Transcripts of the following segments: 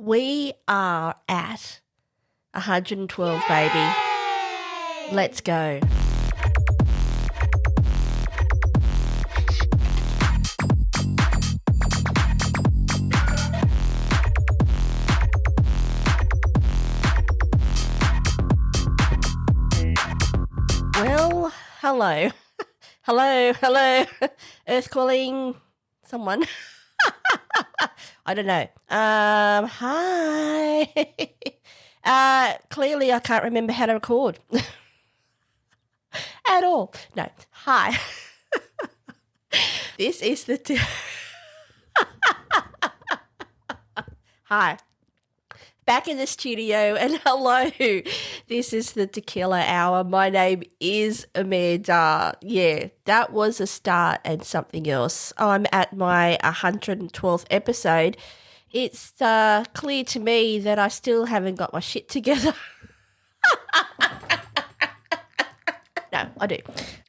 We are at 112, baby. Let's go. Well, hello. hello. Earth calling someone. I don't know. Hi. Clearly I can't remember how to record at all. No. Hi. This is the Hi. Back in the studio, and hello. This is the Tequila Hour. My name is Amanda. Yeah, that was a start and something else. I'm at my 112th episode. It's clear to me that I still haven't got my shit together. No, I do.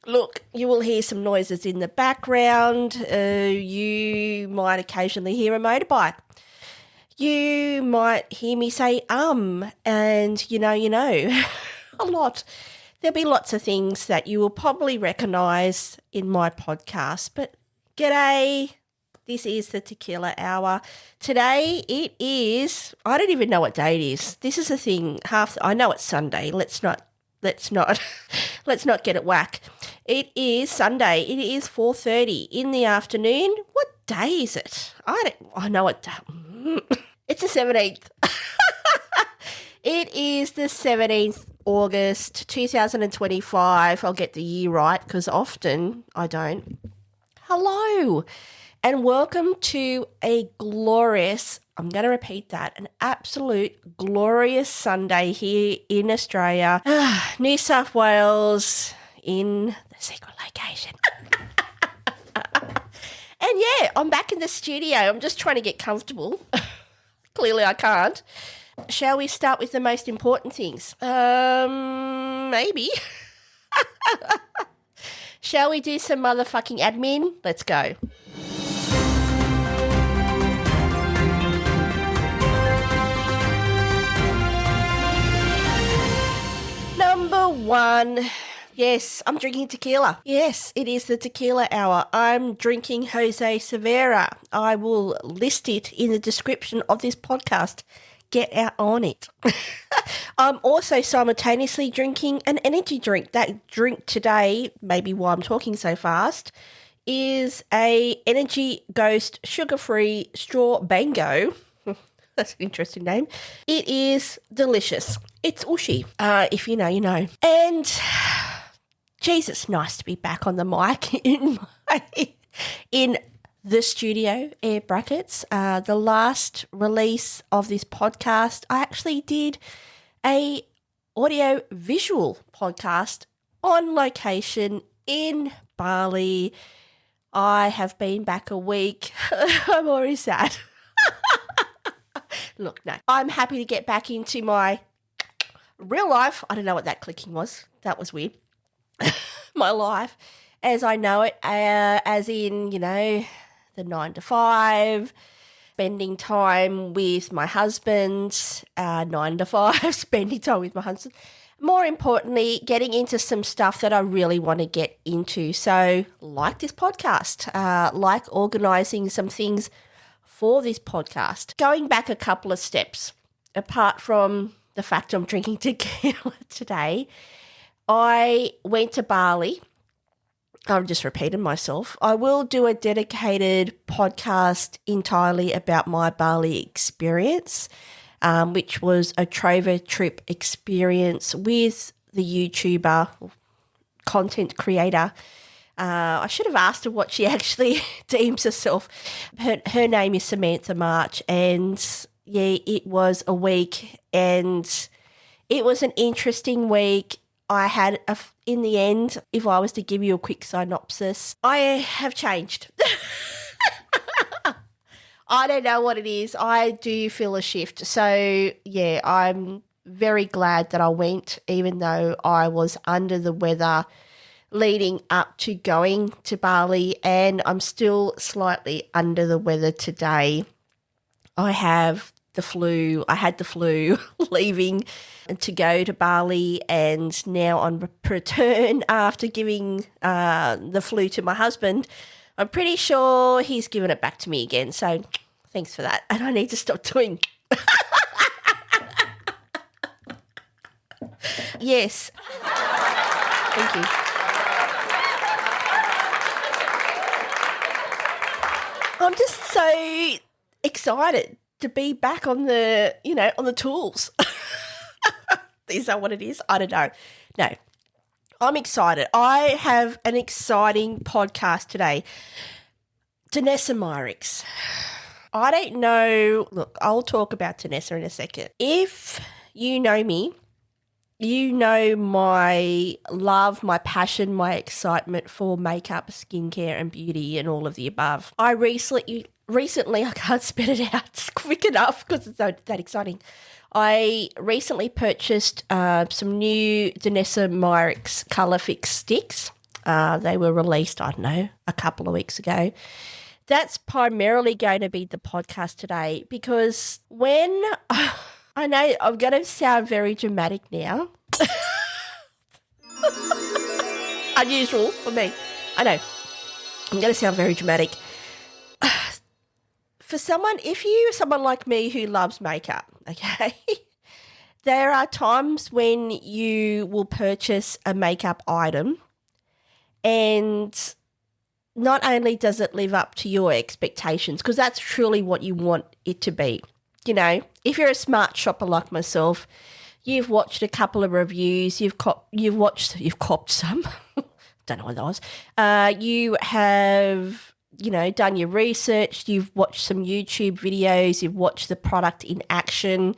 Look, you will hear some noises in the background. You might occasionally hear a motorbike. You might hear me say, and you know, a lot. There'll be lots of things that you will probably recognise in my podcast. But g'day, this is the Tequila Hour. Today it is, I don't even know what day it is. This is the thing, I know it's Sunday. Let's not get it whack. It is Sunday. It is 4:30 in the afternoon. What day is it? I know what day. It's the 17th. It is the 17th August 2025. I'll get the year right because often I don't. Hello and welcome to a glorious, I'm going to repeat that, an absolute glorious Sunday here in Australia, New South Wales, in the secret location. And yeah, I'm back in the studio. I'm just trying to get comfortable. Clearly I can't. Shall we start with the most important things? Maybe. Shall we do some motherfucking admin? Let's go. Number one. Yes, I'm drinking tequila. Yes, it is the Tequila Hour. I'm drinking Jose Severa. I will list it in the description of this podcast. Get out on it. I'm also simultaneously drinking an energy drink. That drink today, maybe why I'm talking so fast, is a Energy Ghost sugar-free straw bango. That's an interesting name. It is delicious. It's ushy. If you know, you know. And Jesus, nice to be back on the mic in the studio, air brackets. The last release of this podcast, I actually did a audio-visual podcast on location in Bali. I have been back a week. I'm already sad. Look, no, I'm happy to get back into my real life. I don't know what that clicking was. That was weird. My life as I know it, as in, you know, the 9 to 5, spending time with my husband, 9 to 5, spending time with my husband. More importantly, getting into some stuff that I really want to get into. So like this podcast, like organising some things for this podcast. Going back a couple of steps, apart from the fact I'm drinking tequila today, I went to Bali. I've just repeated myself. I will do a dedicated podcast entirely about my Bali experience, which was a Trover trip experience with the YouTuber, content creator. I should have asked her what she actually deems herself. Her name is Samantha March, and yeah, it was a week, and it was an interesting week. I had, in the end, if I was to give you a quick synopsis, I have changed. I don't know what it is. I do feel a shift. So, yeah, I'm very glad that I went, even though I was under the weather leading up to going to Bali, and I'm still slightly under the weather today. I have the flu. I had the flu leaving to go to Bali, and now on return after giving the flu to my husband, I'm pretty sure he's given it back to me again. So thanks for that. And I need to stop doing. Yes. Thank you. I'm just so excited to be back on the, on the tools. Is that what it is? I don't know. No, I'm excited. I have an exciting podcast today. Danessa Myricks. I don't know. Look, I'll talk about Danessa in a second. If you know me, you know my love, my passion, my excitement for makeup, skincare and beauty and all of the above. I recently, I can't spit it out quick enough because it's that exciting. I recently purchased some new Danessa Myricks Colour Fix Stix. They were released, I don't know, a couple of weeks ago. That's primarily going to be the podcast today because when I know I'm going to sound very dramatic now. Unusual for me. I know. I'm going to sound very dramatic. For someone like me who loves makeup, okay, there are times when you will purchase a makeup item and not only does it live up to your expectations, because that's truly what you want it to be. If you're a smart shopper like myself, you've watched a couple of reviews, you've copped some, don't know what that was. You have, done your research, you've watched some YouTube videos, you've watched the product in action.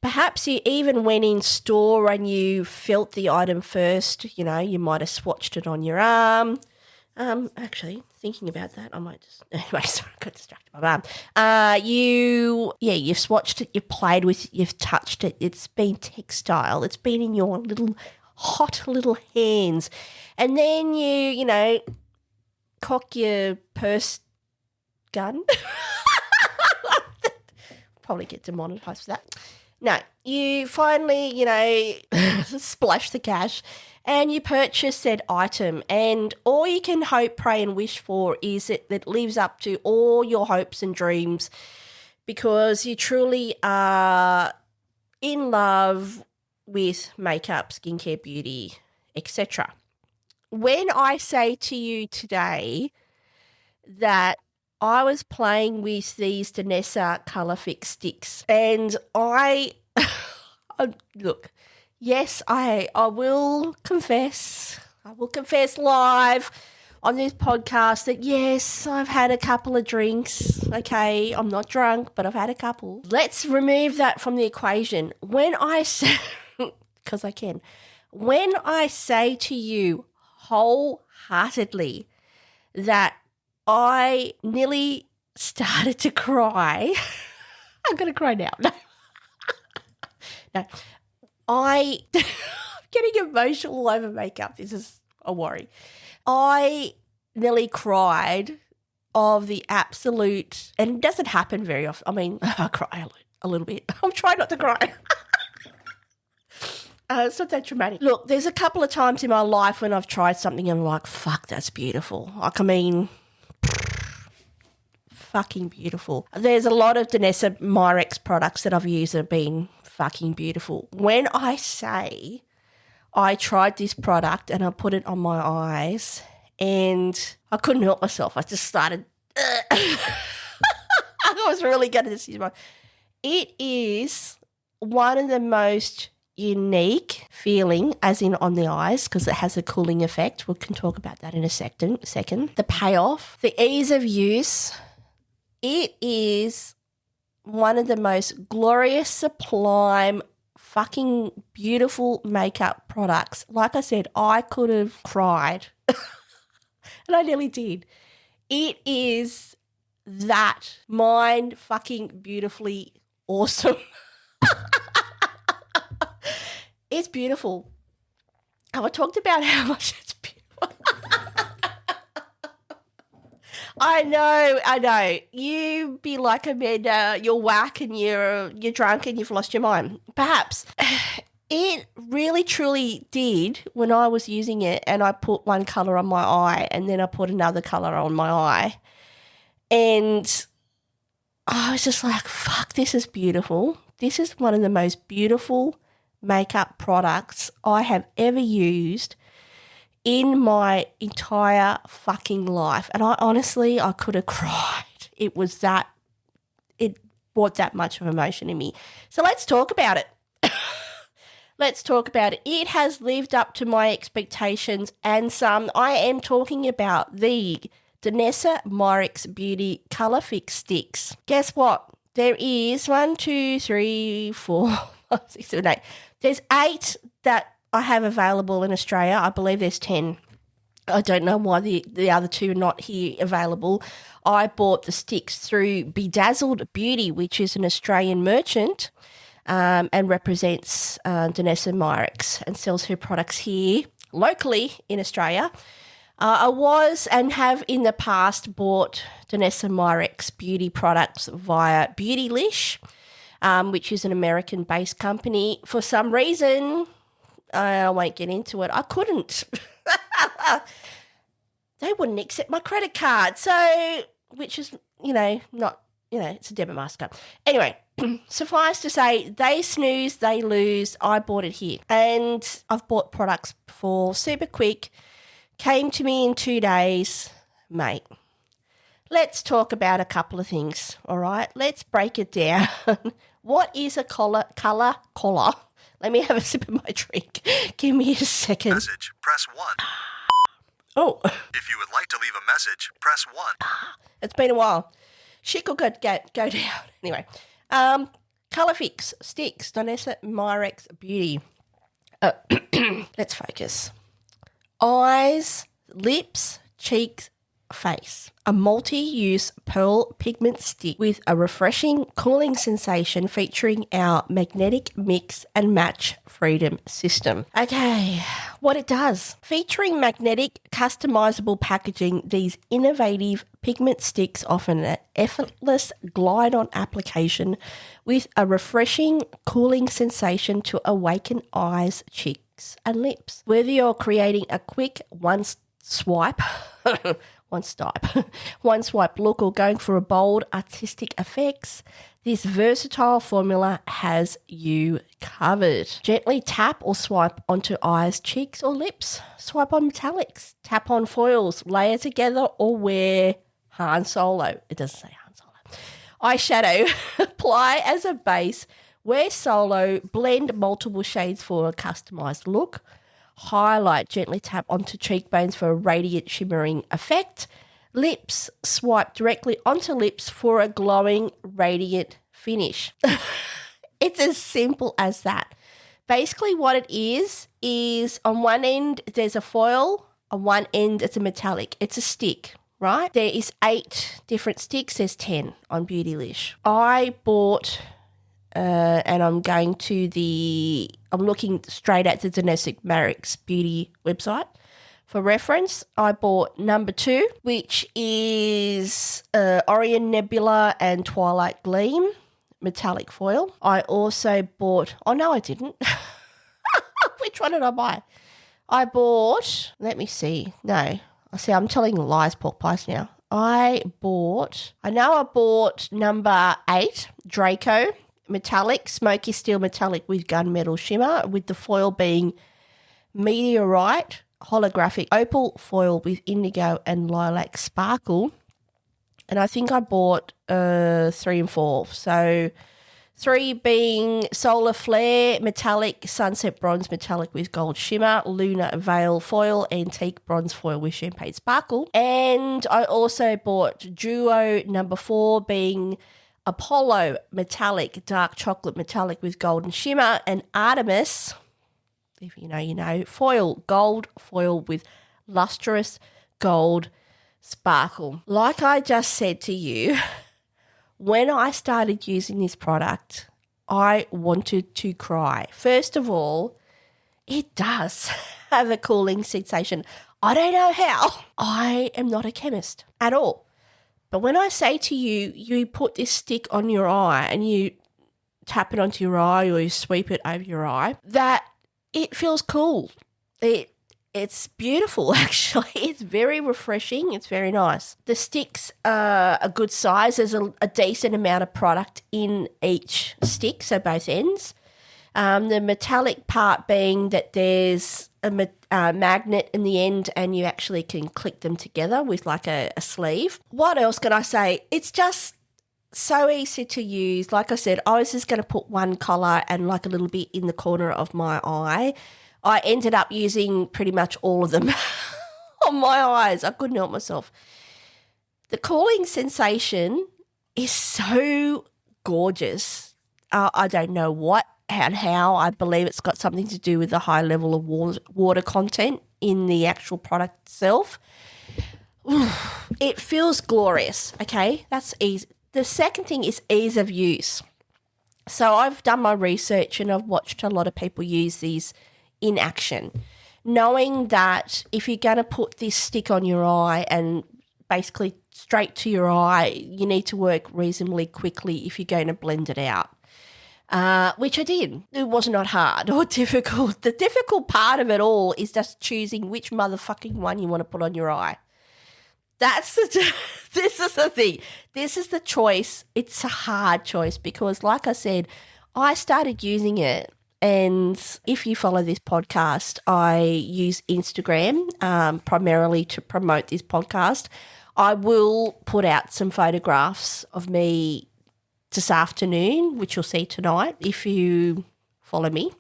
Perhaps you even went in store and you felt the item first, you might have swatched it on your arm. Actually, thinking about that, I might just... Anyway, sorry, I got distracted by my arm. You've swatched it, you've played with it, you've touched it. It's been textile. It's been in your hot little hands. And then you cock your purse gun. Probably get demonetized for that. No, you finally, splash the cash and you purchase said item, and all you can hope, pray and wish for is that it lives up to all your hopes and dreams because you truly are in love with makeup, skincare, beauty, etc. When I say to you today that I was playing with these Danessa Colour Fix Stix and look, yes, I will confess live on this podcast that yes, I've had a couple of drinks. Okay, I'm not drunk, but I've had a couple. Let's remove that from the equation. When I say, because I can, when I say to you wholeheartedly that I nearly started to cry. I'm going to cry now. No. I'm getting emotional over makeup. This is a worry. I nearly cried of the absolute, and it doesn't happen very often. I mean, I cry a little bit. I'm trying not to cry. It's not that dramatic. Look, there's a couple of times in my life when I've tried something and I'm like, fuck, that's beautiful. Fucking beautiful. There's a lot of Danessa Myricks products that I've used that have been fucking beautiful. When I say I tried this product and I put it on my eyes and I couldn't help myself. I just started. I was really going to see my. It is one of the most unique feeling, as in on the eyes, because it has a cooling effect. We can talk about that in a second. The payoff, the ease of use. It is one of the most glorious, sublime, fucking beautiful makeup products. Like I said, I could have cried. And I nearly did. It is that mind fucking beautifully awesome. It's beautiful. I talked about how much it's beautiful. I know. You be like Amanda, you're whack and you're drunk and you've lost your mind. Perhaps. It really truly did when I was using it and I put one colour on my eye and then I put another colour on my eye. And I was just like, fuck, this is beautiful. This is one of the most beautiful makeup products I have ever used in my entire fucking life. And I could have cried. It brought that much of emotion in me. So let's talk about it. It has lived up to my expectations and some. I am talking about the Danessa Myricks Beauty Colour Fix Stix. Guess what? There is 1, 2, 3, 4, 5, 6, 7, 8. There's 8 that I have available in Australia. I believe there's 10. I don't know why the other 2 are not here available. I bought the sticks through Bedazzled Beauty, which is an Australian merchant and represents Danessa Myricks and sells her products here locally in Australia. I was and have in the past bought Danessa Myricks beauty products via Beautylish, which is an American-based company. For some reason, I won't get into it, I couldn't. They wouldn't accept my credit card. So, which is, not, it's a debit MasterCard. Anyway, suffice to say, they snooze, they lose. I bought it here. And I've bought products before, super quick, came to me in 2 days. Mate, let's talk about a couple of things, all right? Let's break it down. What is a color? Let me have a sip of my drink. Give me a second. Message, press 1. Oh. If you would like to leave a message, press 1. It's been a while. Shit could go down. Anyway, Colour Fix Stix, Danessa Myricks Beauty. Let's focus. Eyes, lips, cheeks, face. A multi-use pearl pigment stick with a refreshing cooling sensation featuring our magnetic mix and match freedom system. Okay, what it does. Featuring magnetic customizable packaging, these innovative pigment sticks offer an effortless glide-on application with a refreshing cooling sensation to awaken eyes, cheeks and lips. Whether you're creating a quick one swipe look or going for a bold artistic effects, this versatile formula has you covered. Gently tap or swipe onto eyes, cheeks or lips. Swipe on metallics. Tap on foils. Layer together or wear Han Solo. It doesn't say Han Solo. Eyeshadow. Apply as a base. Wear solo. Blend multiple shades for a customized look. Highlight, gently tap onto cheekbones for a radiant shimmering effect. Lips, swipe directly onto lips for a glowing radiant finish. It's as simple as that. Basically what it is on one end there's a foil, on one end it's a metallic. It's a stick, right? There is 8 different sticks. There's 10 on Beautylish. I bought... and I'm looking straight at the Danessa Myricks Beauty website. For reference, I bought number 2, which is Orion Nebula and Twilight Gleam metallic foil. I also bought, oh no I didn't. Which one did I buy? I bought, let me see. No, I see I'm telling lies, pork pies now. I bought number 8, Draco. Metallic, smoky steel metallic with gunmetal shimmer, with the foil being meteorite, holographic opal foil with indigo and lilac sparkle. And I think I bought 3 and 4. So 3 being solar flare, metallic, sunset bronze metallic with gold shimmer, lunar veil foil, antique bronze foil with champagne sparkle. And I also bought duo number 4 being Apollo metallic, dark chocolate metallic with golden shimmer, and Artemis, if you know, foil, gold foil with lustrous gold sparkle. Like I just said to you, when I started using this product, I wanted to cry. First of all, it does have a cooling sensation. I don't know how. I am not a chemist at all. But when I say to you, you put this stick on your eye and you tap it onto your eye or you sweep it over your eye, that it feels cool. It's beautiful, actually. It's very refreshing. It's very nice. The sticks are a good size. There's a decent amount of product in each stick, so both ends. The metallic part being that there's a magnet in the end and you actually can click them together with like a sleeve. What else can I say? It's just so easy to use. Like I said, I was just going to put one colour and like a little bit in the corner of my eye. I ended up using pretty much all of them on my eyes. I couldn't help myself. The cooling sensation is so gorgeous. I don't know what and how. I believe it's got something to do with the high level of water content in the actual product itself. It feels glorious, okay? That's easy. The second thing is ease of use. So I've done my research and I've watched a lot of people use these in action, knowing that if you're going to put this stick on your eye and basically straight to your eye, you need to work reasonably quickly if you're going to blend it out, which I did. It was not hard or difficult. The difficult part of it all is just choosing which motherfucking one you want to put on your eye. This is the thing. This is the choice. It's a hard choice because, like I said, I started using it. And if you follow this podcast, I use Instagram primarily to promote this podcast. I will put out some photographs of me this afternoon, which you'll see tonight if you follow me,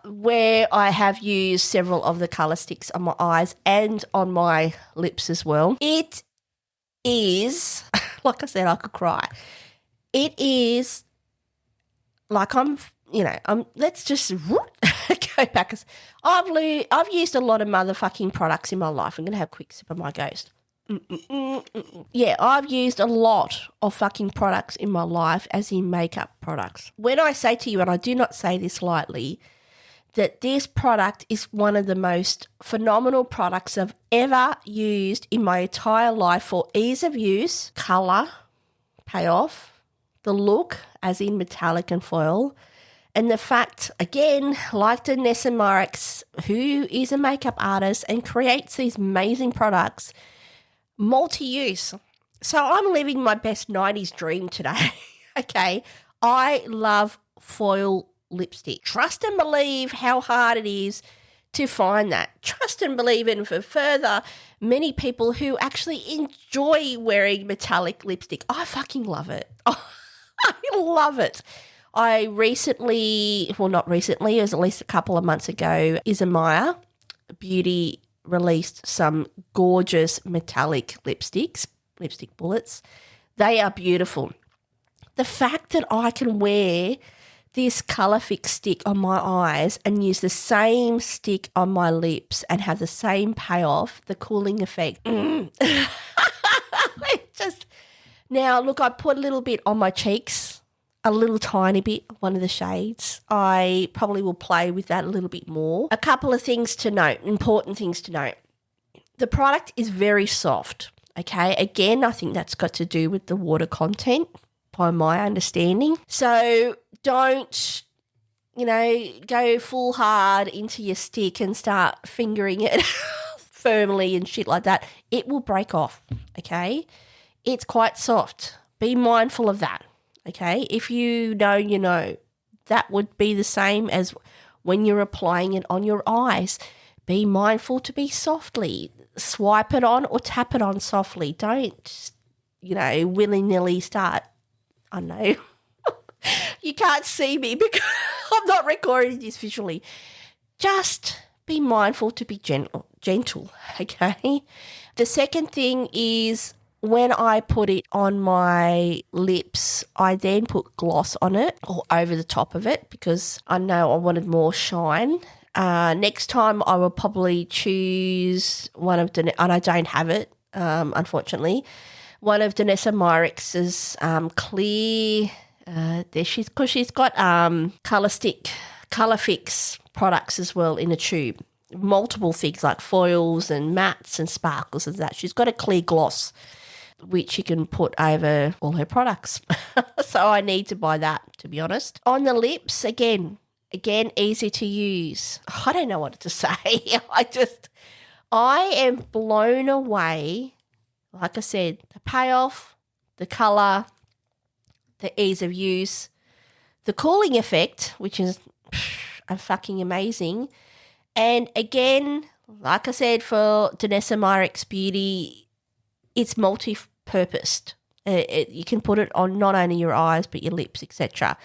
where I have used several of the colour sticks on my eyes and on my lips as well. It is, like I said, I could cry. It is like let's just go back. I've used a lot of motherfucking products in my life. I'm going to have a quick sip of my Ghost. Yeah, I've used a lot of fucking products in my life, as in makeup products. When I say to you, and I do not say this lightly, that this product is one of the most phenomenal products I've ever used in my entire life for ease of use, colour, payoff, the look, as in metallic and foil, and the fact, again, like Danessa Myricks, who is a makeup artist and creates these amazing products, multi-use. So I'm living my best 90s dream today, okay? I love foil lipstick. Trust and believe how hard it is to find that. Trust and believe in for further many people who actually enjoy wearing metallic lipstick. I fucking love it. I love it. I recently, well, not recently, it was at least a couple of months ago, Isomaya Beauty released some gorgeous metallic lipstick bullets. They are beautiful. The fact that I can wear this Colour Fix stick on my eyes and use the same stick on my lips and have the same payoff, the cooling effect. Now, look, I put a little bit on my cheeks, a little tiny bit, one of the shades. I probably will play with that a little bit more. A couple of things to note, important things to note. The product is very soft, okay? Again, I think that's got to do with the water content, by my understanding. So don't, go full hard into your stick and start fingering it firmly and shit like that. It will break off, okay? It's quite soft. Be mindful of that. Okay, if you know, you know. That would be the same as when you're applying it on your eyes. Be mindful to be softly. Swipe it on or tap it on softly. Don't, willy-nilly start, I know. You can't see me because I'm not recording this visually. Just be mindful to be gentle, okay? The second thing is, when I put it on my lips, I then put gloss on it or over the top of it because I know I wanted more shine. Next time I will probably choose one of and I don't have it, unfortunately, one of Danessa Myricks' clear. Because she's got Colour Fix products as well in a tube. Multiple things like foils and mattes and sparkles and that. She's got a clear gloss. which you can put over all her products. So I need to buy that, to be honest. On the lips, again, easy to use. I don't know what to say. I am blown away. Like I said, the payoff, the colour, the ease of use, the cooling effect, which is fucking amazing. And again, like I said, for Danessa Myricks Beauty, it's multi-purposed. You can put it on not only your eyes but your lips, etc.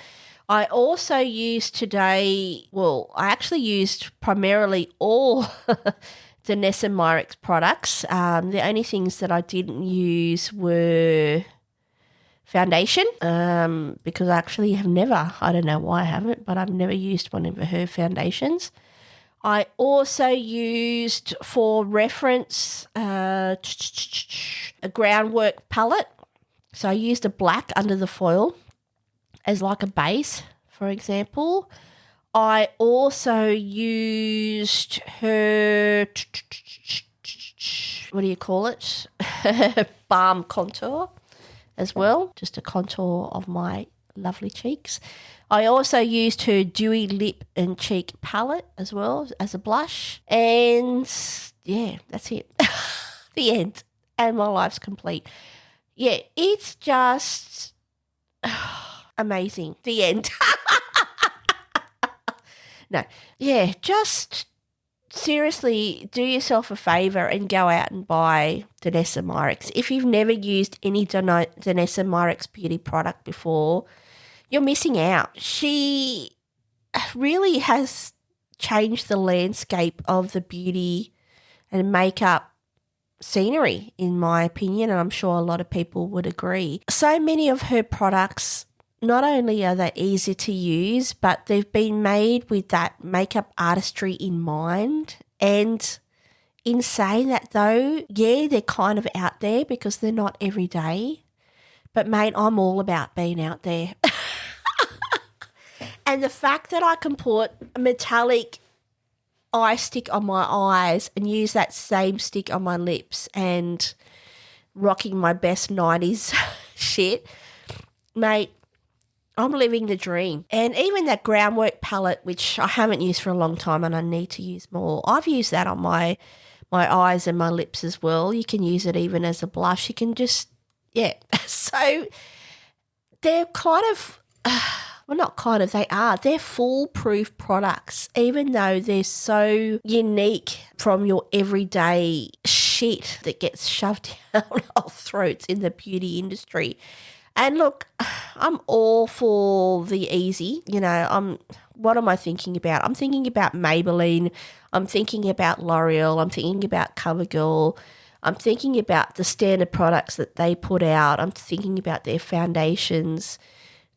I also used today, I actually used primarily all Danessa Myricks products. The only things that I didn't use were foundation, because I actually have never, I don't know why I haven't, but I've never used one of her foundations. I also used, for reference, a groundwork palette. So I used a black under the foil as like a base, for example. I also used her, what do you call it? Balm contour as well, just a contour of my lovely cheeks. I also used her Dewy Lip and Cheek palette as well as a blush. And yeah, that's it. The end. And my life's complete. Yeah, it's just amazing. The end. No. Yeah, just seriously do yourself a favour and go out and buy Danessa Myricks. If you've never used any Danessa Myricks beauty product before, you're missing out. She really has changed the landscape of the beauty and makeup scenery, in my opinion, and I'm sure a lot of people would agree. So many of her products, not only are they easy to use, but they've been made with that makeup artistry in mind. And in saying that though, yeah, they're kind of out there because they're not every day. But mate, I'm all about being out there. And the fact that I can put a metallic eye stick on my eyes and use that same stick on my lips and rocking my best 90s shit, mate, I'm living the dream. And even that groundwork palette, which I haven't used for a long time and I need to use more, I've used that on my eyes and my lips as well. You can use it even as a blush. You can just, yeah. So they're kind of, they are. They're foolproof products, even though they're so unique from your everyday shit that gets shoved down our throats in the beauty industry. And look, I'm all for the easy. What am I thinking about? I'm thinking about Maybelline. I'm thinking about L'Oreal. I'm thinking about CoverGirl. I'm thinking about the standard products that they put out. I'm thinking about their foundations,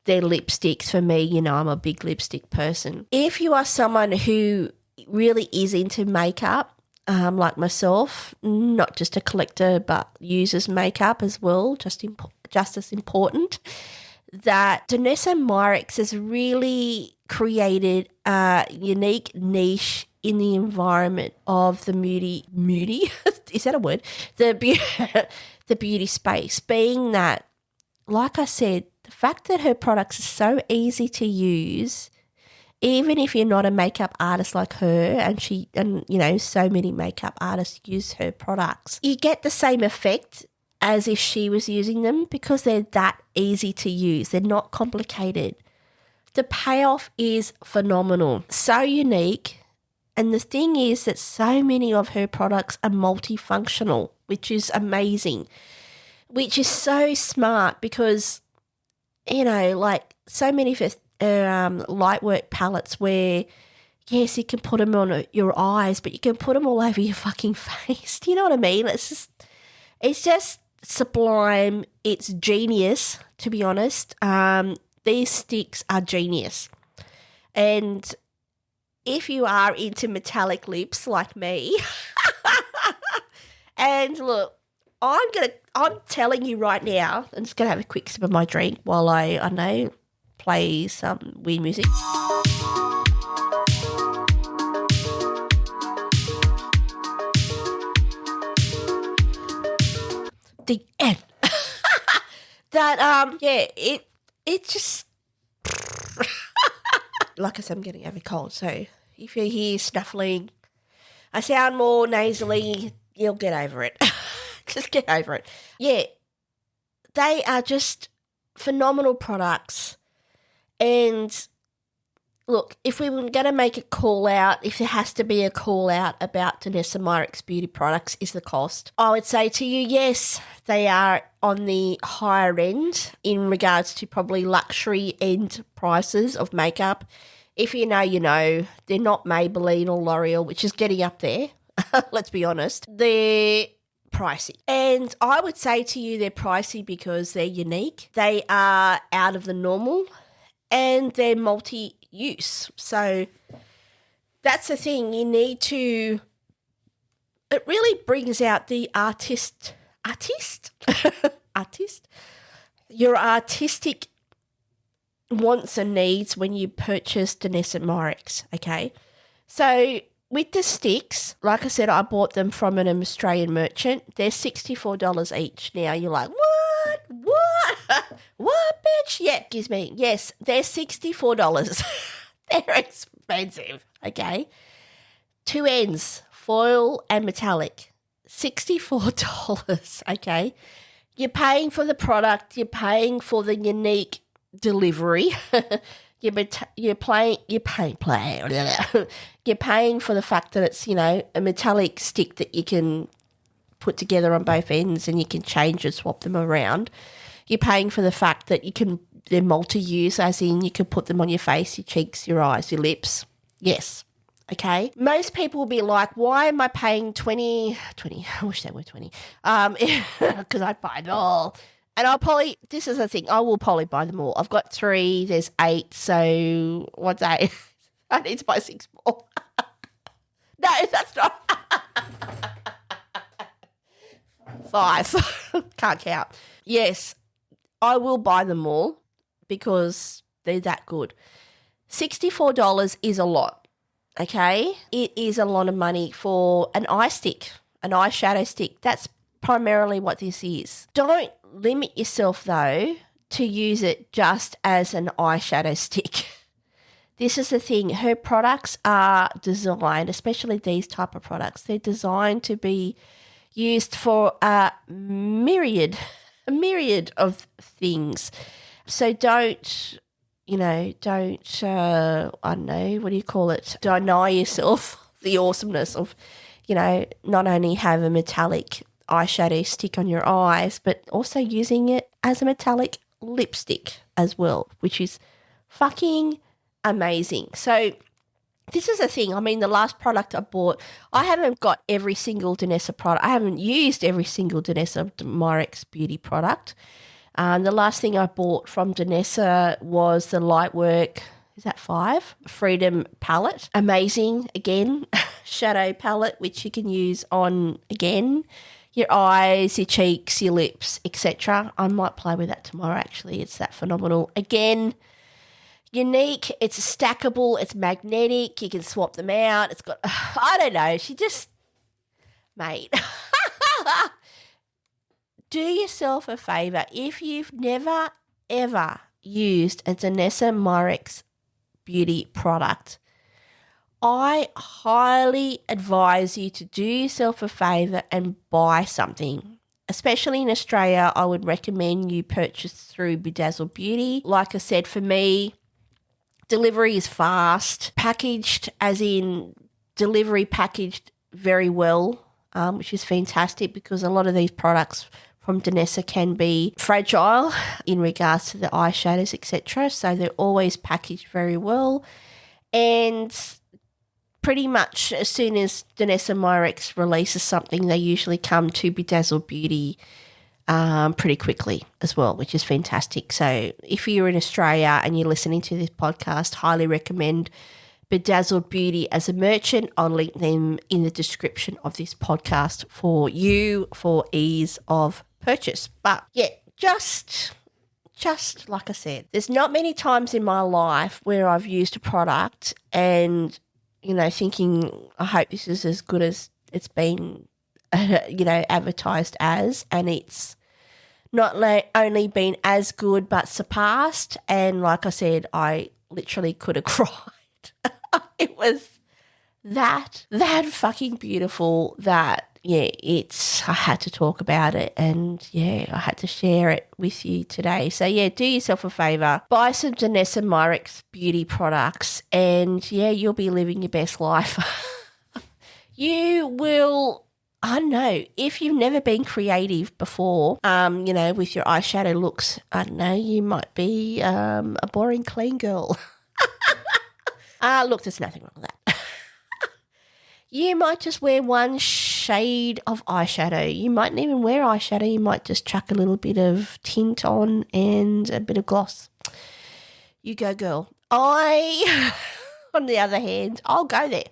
their lipsticks. For me, I'm a big lipstick person. If you are someone who really is into makeup, like myself, not just a collector but uses makeup as well, just as important, that Danessa Myricks has really created a unique niche in the environment of the beauty is that a word? The beauty space, being that, like I said, the fact that her products are so easy to use, even if you're not a makeup artist like her, and so many makeup artists use her products, you get the same effect as if she was using them because they're that easy to use. They're not complicated. The payoff is phenomenal, so unique. And the thing is that so many of her products are multifunctional, which is amazing, which is so smart because, like so many of her lightwork palettes where, yes, you can put them on your eyes, but you can put them all over your fucking face. Do you know what I mean? It's just sublime. It's genius, to be honest. These sticks are genius. And if you are into metallic lips like me, and look, I'm telling you right now, I'm just gonna have a quick sip of my drink while I play some weird music. The end. But it just like I said, I'm getting over cold. So if you hear snuffling, I sound more nasally, you'll get over it. Just get over it. Yeah, they are just phenomenal products. And look, if we were going to make a call out, if there has to be a call out about Danessa Myricks beauty products, is the cost. I would say to you, yes, they are on the higher end in regards to probably luxury end prices of makeup. If you know, you know. They're not Maybelline or L'Oreal, which is getting up there. Let's be honest. They're pricey. And I would say to you they're pricey because they're unique. They are out of the normal and they're multi-use. So that's the thing. You need to... It really brings out the artist? Your artistic wants and needs when you purchase Danessa Myricks, okay? So with the sticks, like I said, I bought them from an Australian merchant. They're $64 each. Now you're like, what, bitch? Yeah, excuse me. Yes, they're $64. They're expensive, okay? Two ends, foil and metallic, $64, okay? You're paying for the product. You're paying for the unique delivery. You're paying for the fact that it's, you know, a metallic stick that you can put together on both ends and you can change and swap them around. You're paying for the fact that they're multi-use, as in you can put them on your face, your cheeks, your eyes, your lips. Yes. Okay. Most people will be like, why am I paying 20? I wish they were 20. Because I'd buy them all. And this is the thing, I will probably buy them all. I've got 3, there's 8, so what's 8? I need to buy 6 more. No, that's not. 5. Can't count. Yes, I will buy them all because they're that good. $64 is a lot. Okay, it is a lot of money for an eye stick, an eyeshadow stick. That's primarily what this is. Don't limit yourself, though, to use it just as an eyeshadow stick. This is the thing. Her products are designed, especially these type of products, they're designed to be used for a myriad of things. So don't... I don't know, what do you call it? Deny yourself the awesomeness of, not only have a metallic eyeshadow stick on your eyes, but also using it as a metallic lipstick as well, which is fucking amazing. So this is the thing. I mean, the last product I bought, I haven't got every single Danessa product. I haven't used every single Danessa Myricks beauty product. The last thing I bought from Danessa was the Lightwork, is that 5? Freedom palette. Amazing, again, shadow palette, which you can use on, again, your eyes, your cheeks, your lips, etc. I might play with that tomorrow, actually. It's that phenomenal. Again, unique. It's stackable. It's magnetic. You can swap them out. It's got, I don't know. She just, mate. Do yourself a favour. If you've never, ever used a Danessa Myricks beauty product, I highly advise you to do yourself a favour and buy something. Especially in Australia, I would recommend you purchase through Bedazzled Beauty. Like I said, for me, delivery is fast. Packaged, as in delivery packaged very well, which is fantastic because a lot of these products from Danessa can be fragile in regards to the eyeshadows, etc. So they're always packaged very well. And pretty much as soon as Danessa Myricks releases something, they usually come to Bedazzled Beauty pretty quickly as well, which is fantastic. So if you're in Australia and you're listening to this podcast, highly recommend Bedazzled Beauty as a merchant. I'll link them in the description of this podcast for you for ease of purchase. But yeah, just like I said, there's not many times in my life where I've used a product and, thinking, I hope this is as good as it's been, advertised as, and it's only been as good but surpassed. And like I said, I literally could have cried. It was that fucking beautiful that, yeah, I had to talk about it, and yeah, I had to share it with you today. So yeah, do yourself a favour, buy some Danessa Myricks beauty products, and yeah, you'll be living your best life. You will, I don't know, if you've never been creative before, with your eyeshadow looks, I don't know, you might be a boring clean girl. Look, there's nothing wrong with that. You might just wear one shade of eyeshadow. You mightn't even wear eyeshadow. You might just chuck a little bit of tint on and a bit of gloss. You go, girl. On the other hand, I'll go there.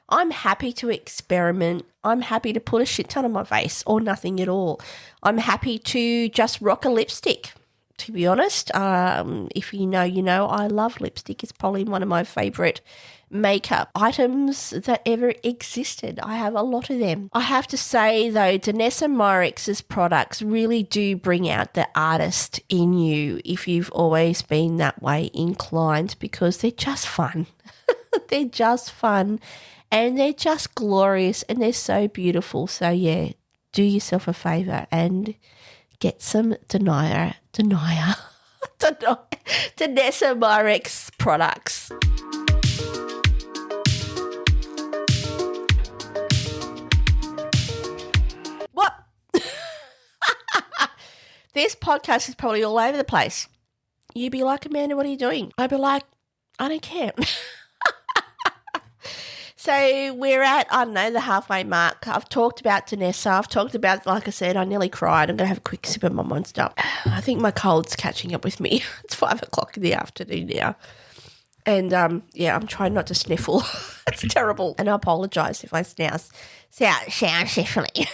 I'm happy to experiment. I'm happy to put a shit ton on my face or nothing at all. I'm happy to just rock a lipstick. To be honest, if you know, you know, I love lipstick. It's probably one of my favourite makeup items that ever existed. I have a lot of them. I have to say, though, Danessa Myricks' products really do bring out the artist in you if you've always been that way inclined, because they're just fun. They're just fun and they're just glorious and they're so beautiful. So, yeah, do yourself a favour and get some Danessa Myricks products. What? This podcast is probably all over the place. You'd be like, Amanda, what are you doing? I'd be like, I don't care. So we're at, I don't know, the halfway mark. I've talked about Danessa. I've talked about, like I said, I nearly cried. I'm going to have a quick sip of my Monster. I think my cold's catching up with me. It's 5 o'clock in the afternoon now. And, I'm trying not to sniffle. It's terrible. And I apologise if I sound sniffly.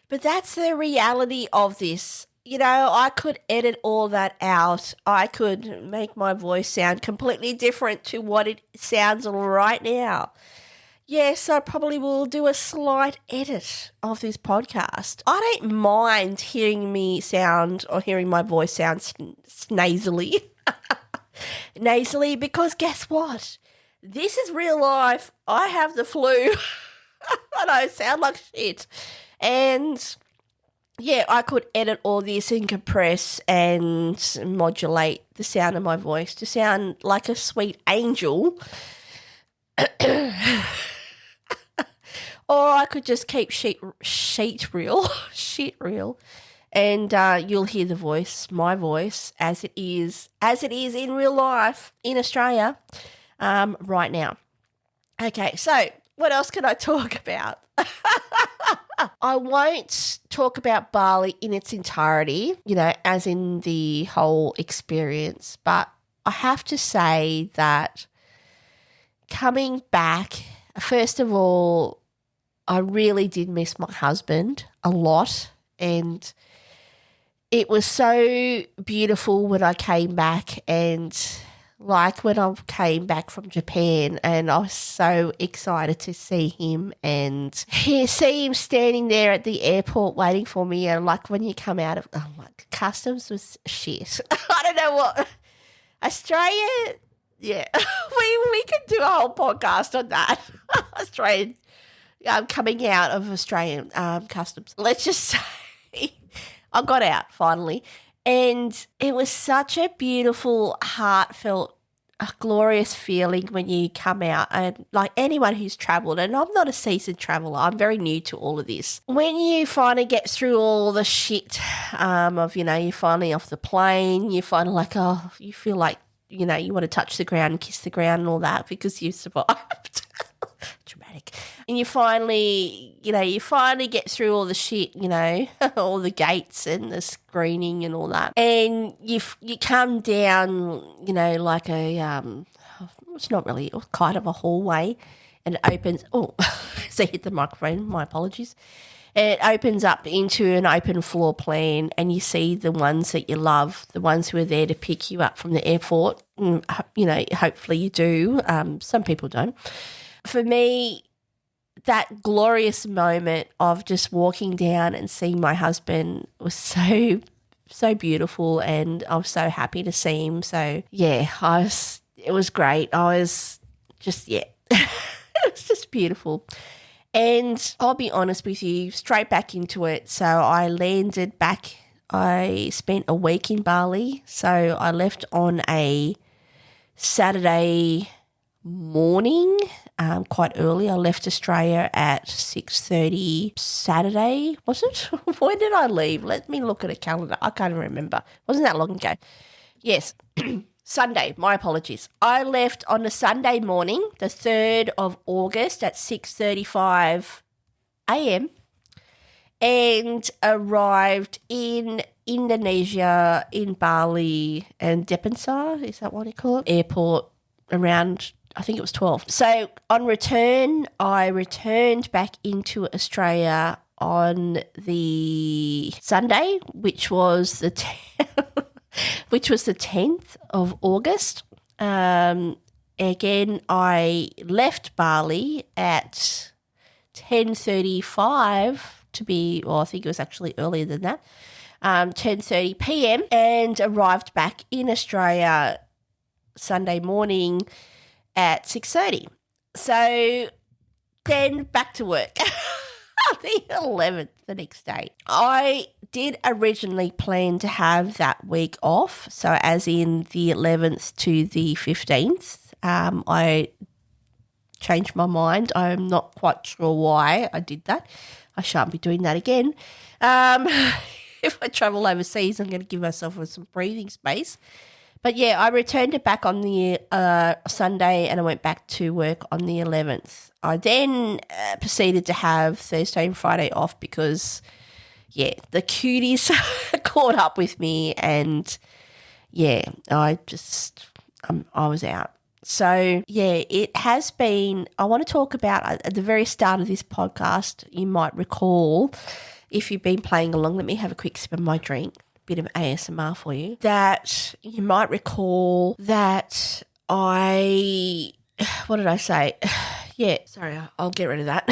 But that's the reality of this. You know, I could edit all that out. I could make my voice sound completely different to what it sounds right now. Yes, I probably will do a slight edit of this podcast. I don't mind hearing me sound or hearing my voice sound nasally. Nasally, because guess what? This is real life. I have the flu. And I sound like shit. And yeah, I could edit all this and compress and modulate the sound of my voice to sound like a sweet angel. Or I could just keep shit real, and you'll hear my voice as it is in real life in Australia right now. Okay, so what else can I talk about? I won't talk about Bali in its entirety, you know, as in the whole experience, but I have to say that coming back, first of all, I really did miss my husband a lot, and it was so beautiful when I came back, and like when I came back from Japan, and I was so excited to see him and see him standing there at the airport waiting for me. And like when you come out of customs was shit. I don't know what Australia. Yeah, we could do a whole podcast on that. Australian coming out of Australian customs. Let's just say I got out finally. And it was such a beautiful, heartfelt, glorious feeling when you come out. And like anyone who's travelled, and I'm not a seasoned traveller, I'm very new to all of this. When you finally get through all the shit of, you know, you're finally off the plane, you're finally like, oh, you feel like, you know, you want to touch the ground and kiss the ground and all that because you survived. Dramatic. And you finally get through all the shit, you know, all the gates and the screening and all that. And you come down, you know, like it's not really, kind of a hallway, and it opens, so I hit the microphone, my apologies. It opens up into an open floor plan, and you see the ones that you love, the ones who are there to pick you up from the airport. You know, hopefully you do. Some people don't. For me, that glorious moment of just walking down and seeing my husband was so beautiful, and I was so happy to see him. So yeah, it was great. I was just, yeah, it was just beautiful. And I'll be honest with you, straight back into it. So I landed back, I spent a week in Bali. So I left on a Saturday morning, quite early. I left Australia at 6:30 Saturday, was it? When did I leave? Let me look at a calendar. I can't remember. Wasn't that long ago. Yes, Sunday. My apologies. I left on the Sunday morning, the 3rd of August at 6:35 a.m. and arrived in Indonesia, in Bali and Denpasar, is that what you call it? Airport around, I think it was 12. So on return, I returned back into Australia on the Sunday, which was the 10th of August. Again, I left Bali at 10:35 to be, well, I think it was actually earlier than that, 10:30 p.m. and arrived back in Australia Sunday morning at 6:30. So then back to work. The 11th, the next day. I did originally plan to have that week off, so as in the 11th to the 15th. I changed my mind. I'm not quite sure why I did that. I shan't be doing that again. If I travel overseas, I'm going to give myself some breathing space. But yeah, I returned it back on the Sunday, and I went back to work on the 11th. I then proceeded to have Thursday and Friday off because, yeah, the cuties caught up with me, and yeah, I was out. So yeah, it has been, I want to talk about at the very start of this podcast, you might recall, if you've been playing along, let me have a quick sip of my drink. Bit of ASMR for you, that you might recall that what did I say? Yeah, sorry, I'll get rid of that.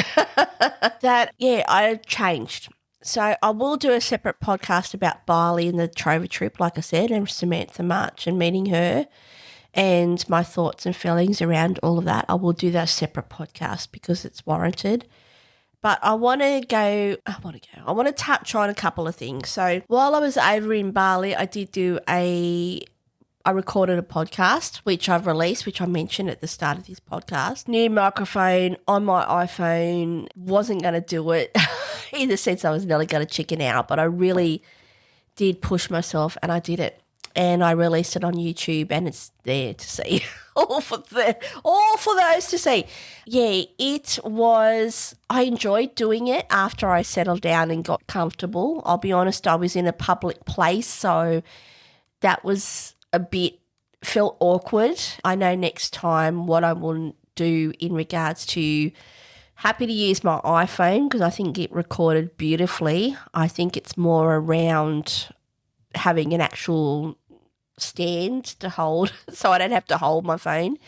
I changed. So I will do a separate podcast about Bali and the Trover trip, like I said, and Samantha March and meeting her and my thoughts and feelings around all of that. I will do that separate podcast because it's warranted. But I want to touch on a couple of things. So while I was over in Bali, I recorded a podcast, which I've released, which I mentioned at the start of this podcast. New microphone on my iPhone, wasn't going to do it in the sense I was nearly going to chicken out, but I really did push myself and I did it. And I released it on YouTube, and it's there to see, all for those to see. Yeah, I enjoyed doing it after I settled down and got comfortable. I'll be honest, I was in a public place, so that was felt awkward. I know next time what I will do in regards to, happy to use my iPhone because I think it recorded beautifully. I think it's more around having an actual stand to hold so I don't have to hold my phone.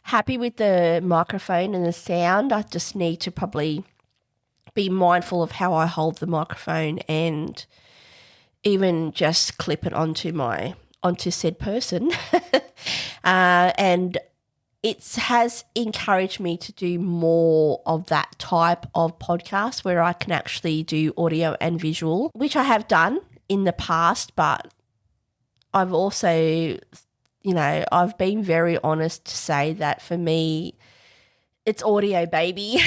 Happy with the microphone and the sound. I just need to probably be mindful of how I hold the microphone and even just clip it onto said person. And it has encouraged me to do more of that type of podcast where I can actually do audio and visual, which I have done in the past, but I've also, I've been very honest to say that for me, it's audio, baby.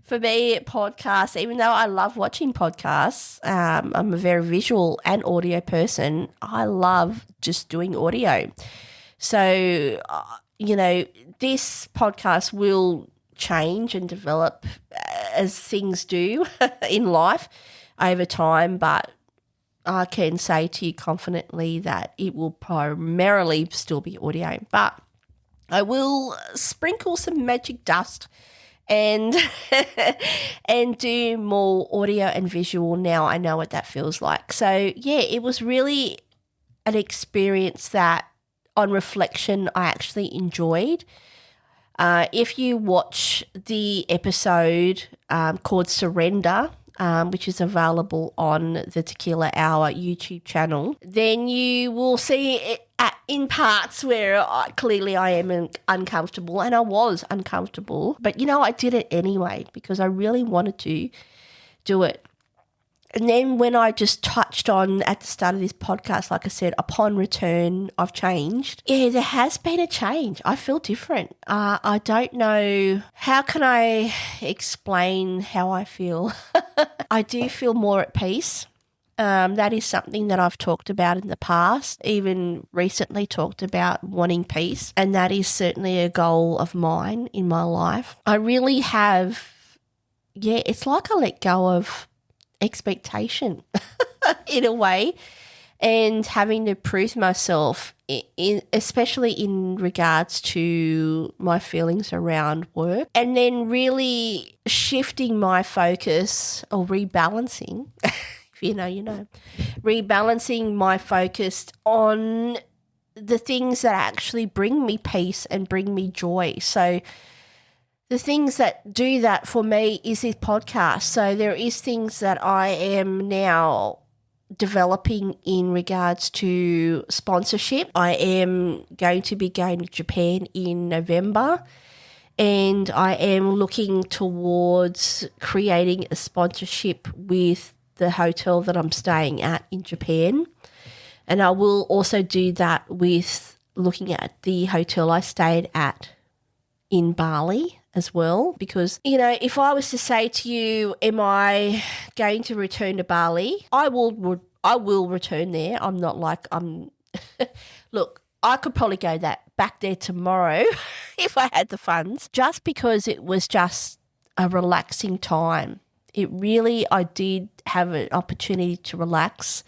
For me, podcasts, even though I love watching podcasts, I'm a very visual and audio person. I love just doing audio. So, this podcast will change and develop as things do in life over time, but I can say to you confidently that it will primarily still be audio, but I will sprinkle some magic dust and and do more audio and visual now I know what that feels like. So, yeah, it was really an experience that on reflection I actually enjoyed. If you watch the episode called Surrender, which is available on the Tequila Hour YouTube channel, then you will see it in parts where clearly I am uncomfortable, and I was uncomfortable. But, I did it anyway because I really wanted to do it. And then when I just touched on at the start of this podcast, like I said, upon return, I've changed. Yeah, there has been a change. I feel different. I don't know. How can I explain how I feel? I do feel more at peace. That is something that I've talked about in the past, even recently talked about wanting peace. And that is certainly a goal of mine in my life. I really have, it's like I let go of expectation in a way, and having to prove myself especially in regards to my feelings around work, and then really shifting my focus or rebalancing if you know rebalancing my focus on the things that actually bring me peace and bring me joy. So the things that do that for me is this podcast. So there is things that I am now developing in regards to sponsorship. I am going to be going to Japan in November, and I am looking towards creating a sponsorship with the hotel that I'm staying at in Japan. And I will also do that with looking at the hotel I stayed at in Bali as well, because, if I was to say to you, am I going to return to Bali? I will return there. I'm not like look, I could probably go back there tomorrow if I had the funds, just because it was just a relaxing time. I did have an opportunity to relax.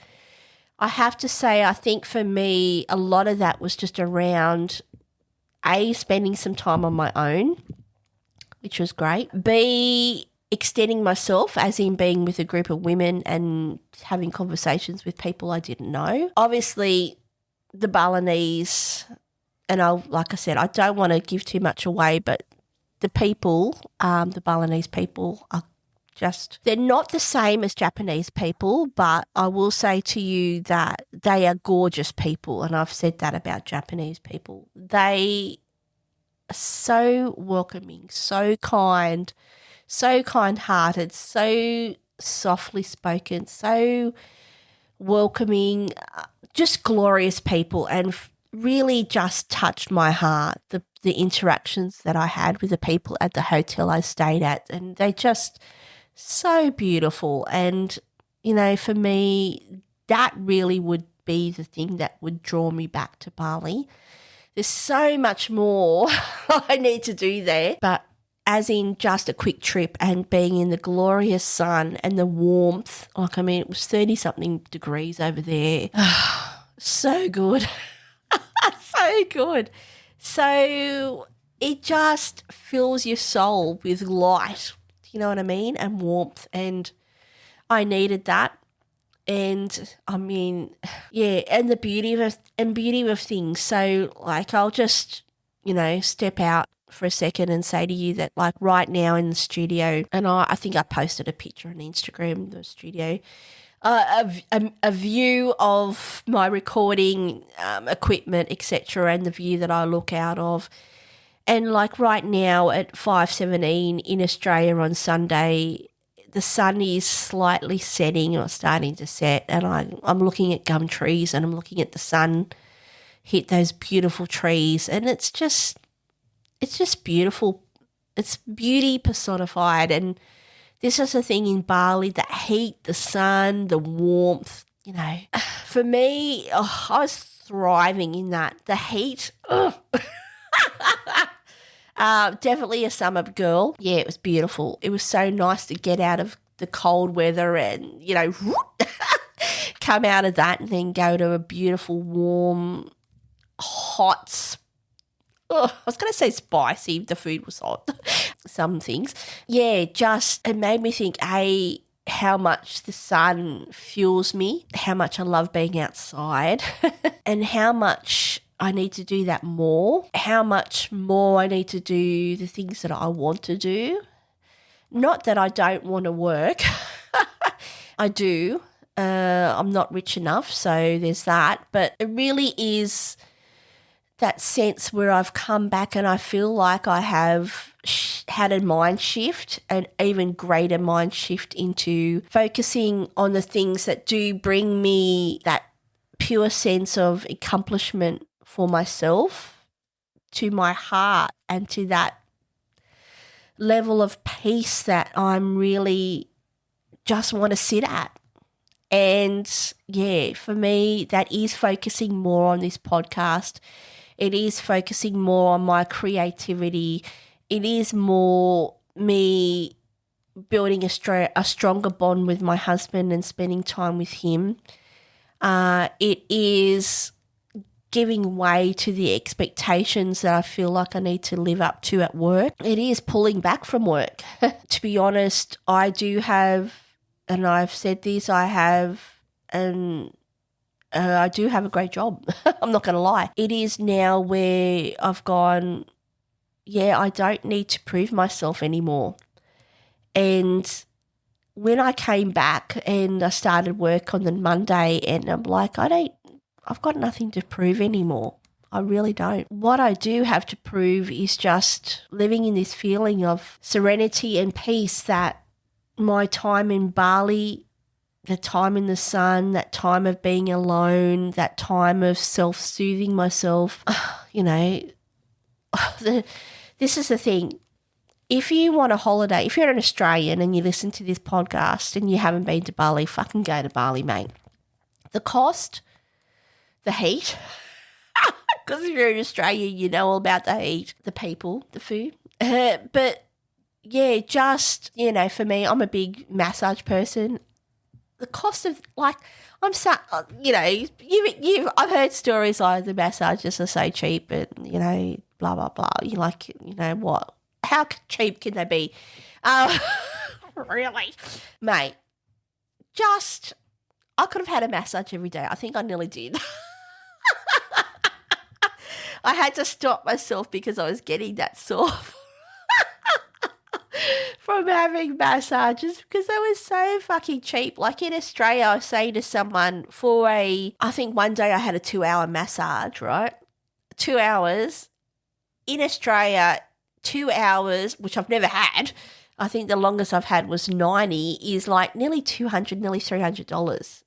I have to say, I think for me, a lot of that was just around spending some time on my own, which was great. B, extending myself, as in being with a group of women and having conversations with people I didn't know. Obviously, the Balinese, and like I said, I don't want to give too much away, but the people, the Balinese people are they're not the same as Japanese people, but I will say to you that they are gorgeous people, and I've said that about Japanese people. They are so welcoming, so kind, so kind-hearted, so softly spoken, so welcoming, just glorious people, and really just touched my heart, the interactions that I had with the people at the hotel I stayed at, and they just so beautiful. And, for me, that really would be the thing that would draw me back to Bali. There's so much more I need to do there, but as in just a quick trip and being in the glorious sun and the warmth, it was 30-something degrees over there. So good. So good. So it just fills your soul with light. You know what I mean? And warmth. And I needed that. And and the beauty of things. So I'll just, step out for a second and say to you that right now in the studio, and I think I posted a picture on Instagram, the studio, a view of my recording equipment, etc., and the view that I look out of. And right now at 5:17 in Australia on Sunday, the sun is slightly setting or starting to set, and I'm looking at gum trees and I'm looking at the sun hit those beautiful trees, and it's just beautiful. It's beauty personified, and this is the thing in Bali, the heat, the sun, the warmth, For me, I was thriving in that. The heat, definitely a summer girl. Yeah, it was beautiful. It was so nice to get out of the cold weather and, come out of that and then go to a beautiful, warm, hot, I was going to say spicy. The food was hot. Some things. Yeah, it made me think, how much the sun fuels me, how much I love being outside, and how much I need to do that more. How much more I need to do the things that I want to do. Not that I don't want to work. I do. I'm not rich enough, so there's that. But it really is that sense where I've come back and I feel like I have had a mind shift, an even greater mind shift into focusing on the things that do bring me that pure sense of accomplishment for myself, to my heart, and to that level of peace that I'm really just want to sit at. And yeah, for me, that is focusing more on this podcast. It is focusing more on my creativity. It is more me building a stronger bond with my husband and spending time with him. It is giving way to the expectations that I feel like I need to live up to at work. It is pulling back from work. To be honest, I do have, and I've said this, I do have a great job. I'm not going to lie. It is now where I've gone, yeah, I don't need to prove myself anymore. And when I came back and I started work on the Monday, and I'm like, I've got nothing to prove anymore. I really don't. What I do have to prove is just living in this feeling of serenity and peace that my time in Bali, the time in the sun, that time of being alone, that time of self-soothing myself, this is the thing. If you want a holiday, if you're an Australian and you listen to this podcast and you haven't been to Bali, fucking go to Bali, mate. The cost, the heat, because if you're in Australia, you know all about the heat, the people, the food. But yeah, just, for me, I'm a big massage person. The cost of, like, I've heard stories like the massages are so cheap and, blah, blah, blah. You're like, what? How cheap can they be? Really? Mate, I could have had a massage every day. I think I nearly did. I had to stop myself because I was getting that sore from having massages because they were so fucking cheap. Like in Australia, I was saying to someone I think one day I had a 2-hour massage, right? 2 hours. In Australia, 2 hours, which I've never had, I think the longest I've had was 90, is like nearly $200, nearly $300.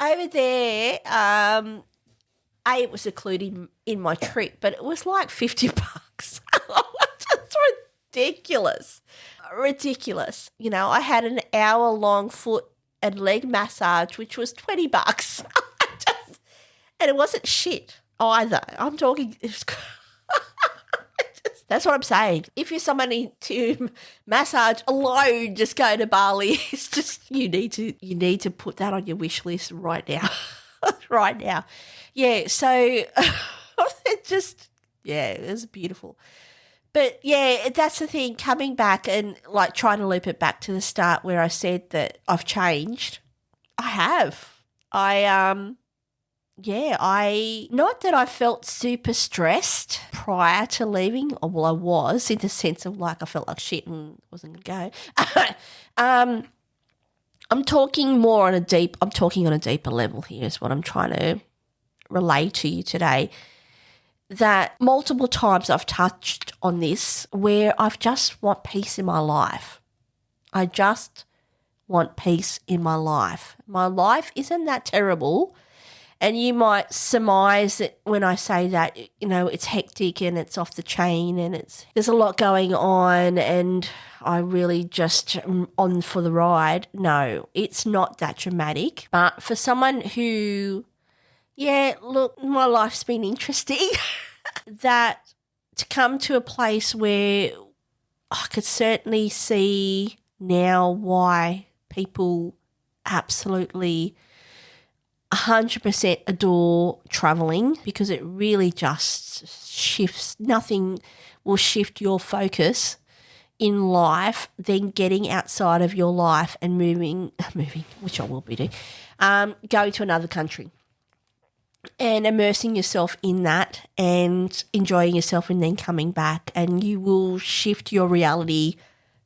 Over there, it was included in my trip, but it was like $50. It's ridiculous. Ridiculous. I had an hour-long foot and leg massage, which was $20. And it wasn't shit either. I'm talking... That's what I'm saying. If you're somebody to massage alone, just go to Bali. It's just you need to put that on your wish list right now. Right now. Yeah, so it was beautiful. But yeah, that's the thing, coming back and like trying to loop it back to the start where I said that I've changed. I have. Not that I felt super stressed prior to leaving. Well, I was, in the sense of like I felt like shit and wasn't going to go. I'm talking on a deeper level here is what I'm trying to relay to you today. That multiple times I've touched on this where I've just want peace in my life. I just want peace in my life. My life isn't that terrible. And you might surmise that when I say that, it's hectic and it's off the chain and there's a lot going on and I really just am on for the ride. No, it's not that dramatic. But for someone who, my life's been interesting, that to come to a place where I could certainly see now why people absolutely 100% adore traveling, because it really just shifts. Nothing will shift your focus in life than getting outside of your life and moving, which I will be doing, going to another country. and immersing yourself in that and enjoying yourself and then coming back, and you will shift your reality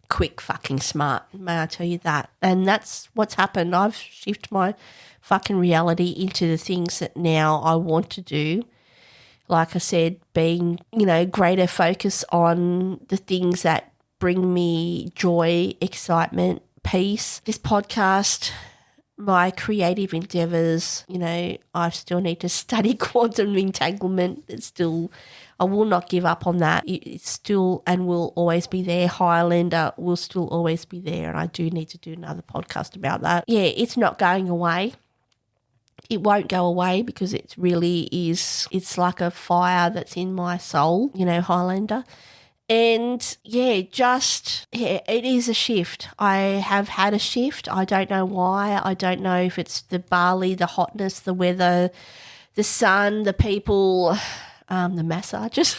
quick fucking smart, may I tell you that. And that's what's happened. I've shifted my fucking reality into the things that now I want to do. Like I said, being, greater focus on the things that bring me joy, excitement, peace. This podcast, my creative endeavours, I still need to study quantum entanglement. I will not give up on that. It's still and will always be there. Highlander will still always be there, and I do need to do another podcast about that. Yeah, it's not going away. It won't go away because it really is, it's like a fire that's in my soul, Highlander. And it is a shift. I have had a shift. I don't know why. I don't know if it's the Bali, the hotness, the weather, the sun, the people, the massages.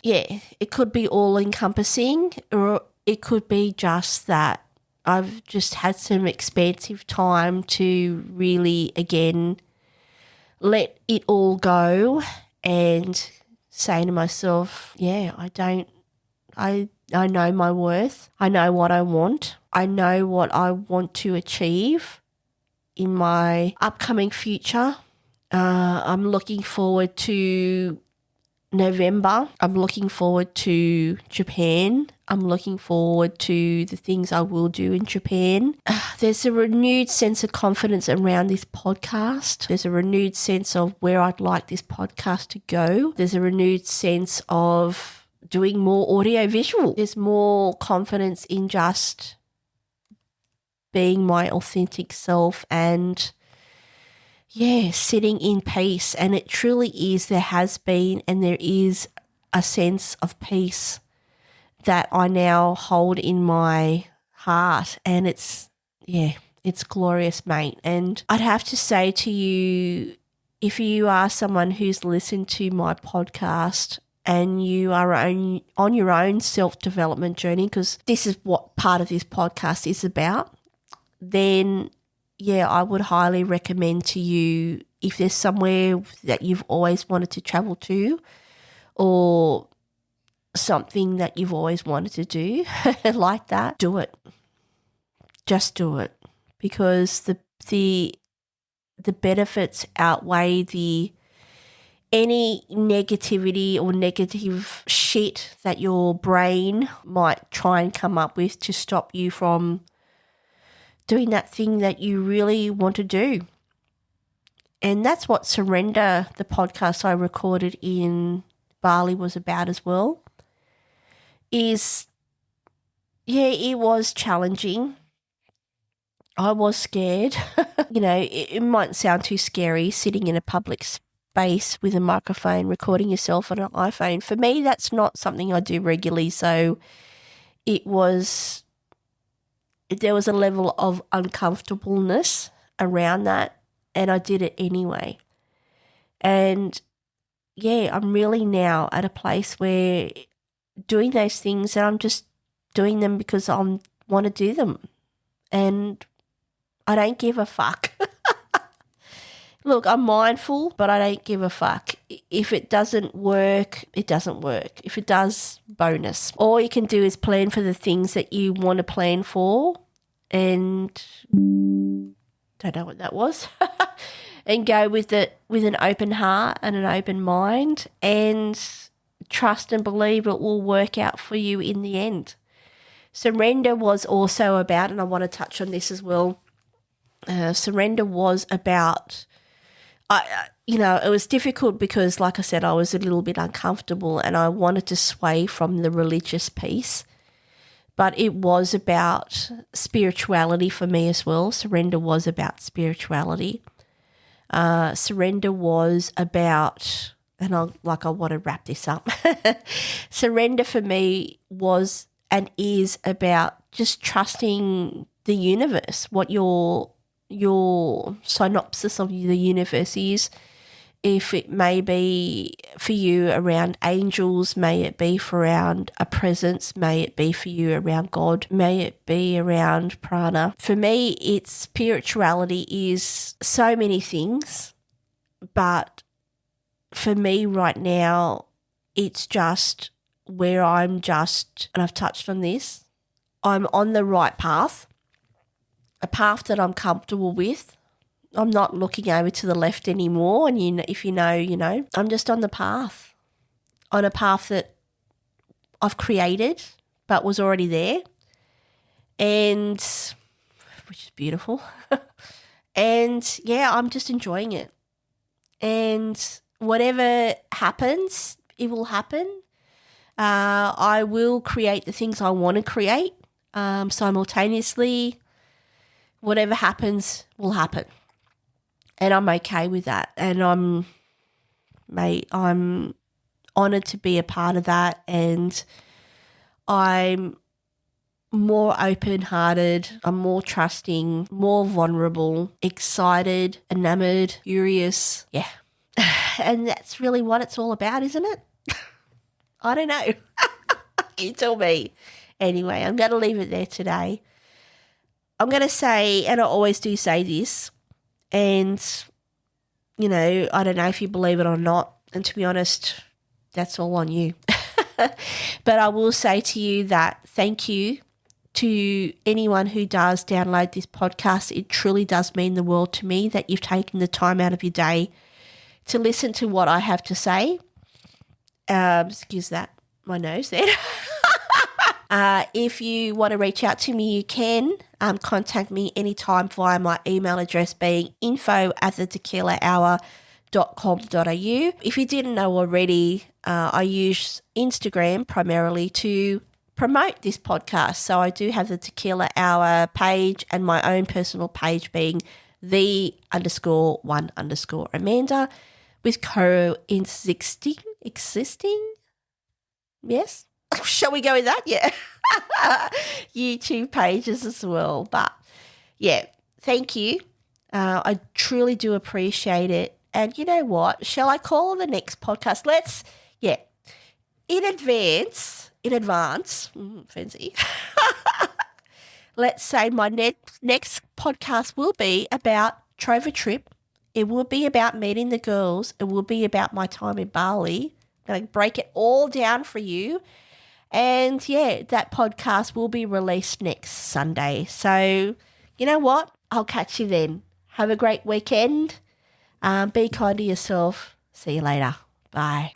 Yeah, it could be all encompassing, or it could be just that I've just had some expansive time to really, again, let it all go and saying to myself, I know my worth. I know what I want. I know what I want to achieve in my upcoming future. I'm looking forward to November. I'm looking forward to Japan. I'm looking forward to the things I will do in Japan. There's a renewed sense of confidence around this podcast. There's a renewed sense of where I'd like this podcast to go. There's a renewed sense of doing more audio visual. There's more confidence in just being my authentic self and sitting in peace. And it truly is, there has been and there is a sense of peace that I now hold in my heart, and it's glorious, mate. And I'd have to say to you, if you are someone who's listened to my podcast and you are on your own self-development journey, because this is what part of this podcast is about, then I would highly recommend to you, if there's somewhere that you've always wanted to travel to, or something that you've always wanted to do like that, do it. Just do it, because the benefits outweigh any negativity or negative shit that your brain might try and come up with to stop you from doing that thing that you really want to do. And that's what Surrender, the podcast I recorded in Bali, was about as well. It was challenging. I was scared. It might sound too scary sitting in a public space with a microphone recording yourself on an iPhone. For me, that's not something I do regularly. So there was a level of uncomfortableness around that, and I did it anyway. And I'm really now at a place where doing those things, and I'm just doing them because I want to do them, and I don't give a fuck. Look, I'm mindful, but I don't give a fuck. If it doesn't work, it doesn't work. If it does, bonus. All you can do is plan for the things that you want to plan for, and don't know what that was, and go with it with an open heart and an open mind, and trust and believe it will work out for you in the end. Surrender was also about, and I want to touch on this as well, surrender was about, it was difficult because, like I said, I was a little bit uncomfortable and I wanted to sway from the religious piece, but it was about spirituality for me as well. Surrender was about spirituality. Surrender was about, and I want to wrap this up. Surrender for me was and is about just trusting the universe, what your synopsis of the universe is. If it may be for you around angels, may it be for around a presence, may it be for you around God, may it be around prana. For me, it's spirituality is so many things, But for me right now, it's just where and I've touched on this, I'm on the right path, a path that I'm comfortable with. I'm not looking over to the left anymore. And if you know, you know, I'm just on a path that I've created but was already there, and which is beautiful. And yeah, I'm just enjoying it. And whatever happens, it will happen. I will create the things I want to create simultaneously. Whatever happens will happen. And I'm okay with that. And I'm honoured to be a part of that. And I'm more open-hearted, I'm more trusting, more vulnerable, excited, enamoured, curious. Yeah. And that's really what it's all about, isn't it? I don't know. You tell me. Anyway, I'm going to leave it there today. I'm going to say, and I always do say this, and, you know, I don't know if you believe it or not, and to be honest, that's all on you. But I will say to you that thank you to anyone who does download this podcast. It truly does mean the world to me that you've taken the time out of your day to listen to what I have to say. Excuse that, my nose there. If you want to reach out to me, you can contact me anytime via my email address being info@thetequilahour.com.au. If you didn't know already, I use Instagram primarily to promote this podcast. So I do have the Tequila Hour page and my own personal page being the_1_Amanda with co-existing. Yes? Shall we go with that? Yeah. YouTube pages as well. But yeah, thank you. I truly do appreciate it. And you know what? Shall I call the next podcast? In advance, fancy. Let's say my next podcast will be about Trover trip. It will be about meeting the girls. It will be about my time in Bali. I'm going to break it all down for you. And yeah, that podcast will be released next Sunday. So you know what? I'll catch you then. Have a great weekend. Be kind to yourself. See you later. Bye.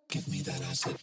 Give me that acid.